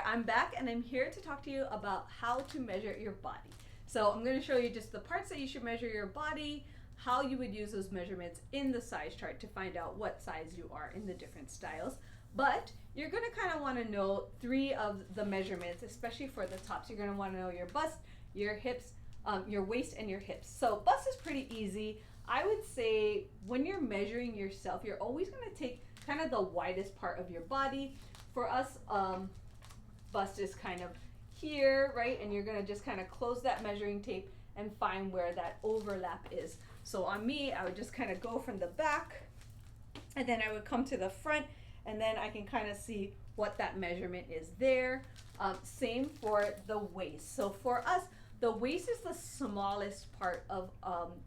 I'm back and I'm here to talk to you about how to measure your body. So I'm going to show you just the parts that you should measure your body, how you would use those measurements in the size chart to find out what size you are in the different styles. But you're going to kind of want to know 3 of the measurements, especially for the tops. You're going to want to know your bust, your hips, your waist, and your hips. So bust is pretty easy. I would say when you're measuring yourself, you're always going to take kind of the widest part of your body. For us, bust is kind of here, right? And you're going to just kind of close that measuring tape and find where that overlap is. So on me, I would just kind of go from the back, and then I would come to the front, and then I can kind of see what that measurement is there. Same for the waist. So for us, the waist is the smallest part of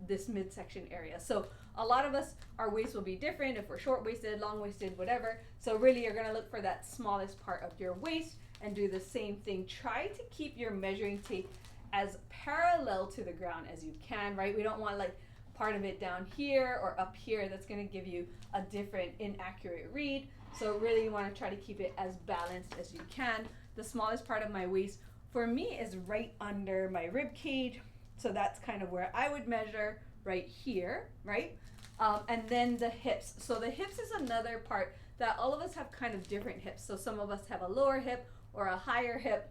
this midsection area. So a lot of us, our waist will be different if we're short-waisted, long-waisted, whatever. So really you're gonna look for that smallest part of your waist and do the same thing. Try to keep your measuring tape as parallel to the ground as you can, right? We don't want like part of it down here or up here. That's gonna give you a different inaccurate read. So really you wanna try to keep it as balanced as you can. The smallest part of my waist for me is right under my rib cage. So that's kind of where I would measure, right here, right? And then the hips. So the hips is another part that all of us have kind of different hips. So some of us have a lower hip or a higher hip.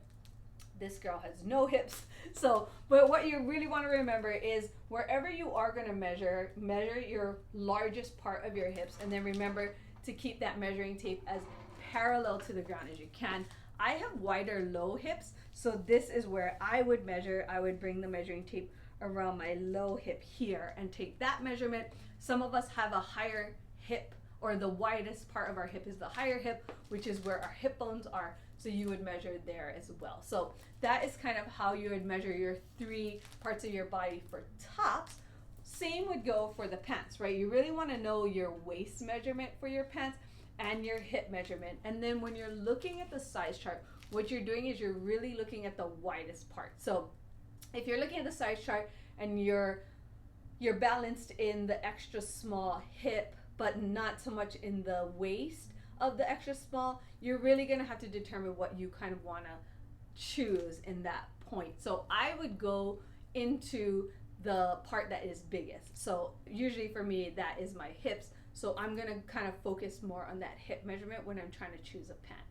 This girl has no hips. So, but what you really want to remember is wherever you are going to measure your largest part of your hips, and then remember to keep that measuring tape as parallel to the ground as you can. I have wider low hips, so this is where I would measure. I would bring the measuring tape around my low hip here and take that measurement. Some of us have a higher hip, or the widest part of our hip is the higher hip, which is where our hip bones are. So you would measure there as well. So that is kind of how you would measure your 3 parts of your body for tops. Same would go for the pants, right? You really want to know your waist measurement for your pants and your hip measurement. And then when you're looking at the size chart, what you're doing is you're really looking at the widest part. So if you're looking at the size chart and you're balanced in the extra small hip, but not so much in the waist of the extra small, you're really gonna have to determine what you kind of wanna choose in that point. So I would go into the part that is biggest. So usually for me, that is my hips. So I'm gonna kind of focus more on that hip measurement when I'm trying to choose a pant.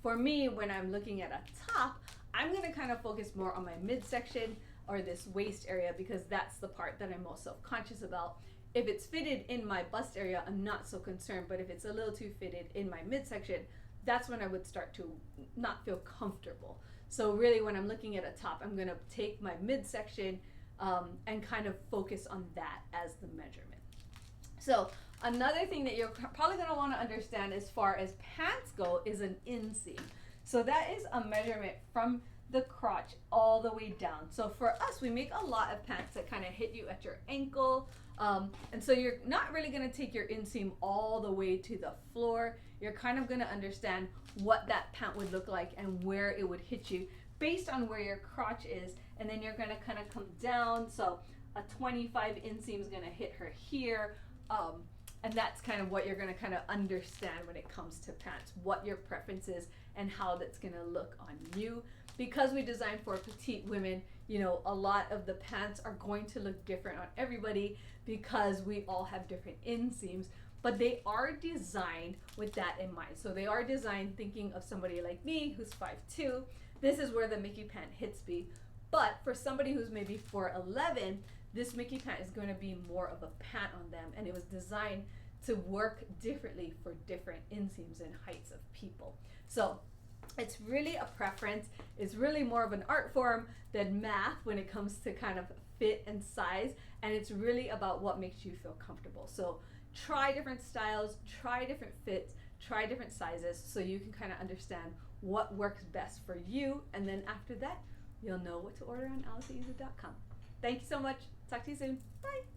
For me, when I'm looking at a top, I'm gonna kind of focus more on my midsection or this waist area because that's the part that I'm most self-conscious about. If it's fitted in my bust area, I'm not so concerned, but if it's a little too fitted in my midsection, that's when I would start to not feel comfortable. So really when I'm looking at a top, I'm gonna take my midsection and kind of focus on that as the measurement. So another thing that you're probably gonna wanna understand as far as pants go is an inseam. So that is a measurement from the crotch all the way down. So for us, we make a lot of pants that kind of hit you at your ankle. And so you're not really gonna take your inseam all the way to the floor. You're kind of gonna understand what that pant would look like and where it would hit you based on where your crotch is. And then you're gonna kind of come down. So a 25 inseam is gonna hit her here. And that's kind of what you're gonna kind of understand when it comes to pants, what your preference is and how that's gonna look on you. Because we designed for petite women, you know, a lot of the pants are going to look different on everybody because we all have different inseams, but they are designed with that in mind. So they are designed thinking of somebody like me who's 5'2". This is where the Mickey pant hits me. But for somebody who's maybe 4'11", this Mickey pant is going to be more of a pant on them, and it was designed to work differently for different inseams and heights of people. So it's really a preference. It's really more of an art form than math when it comes to kind of fit and size, and it's really about what makes you feel comfortable. So try different styles, try different fits, try different sizes so you can kind of understand what works best for you, and then after that you'll know what to order on AliceAndEza.com. Thank you so much. Talk to you soon. Bye.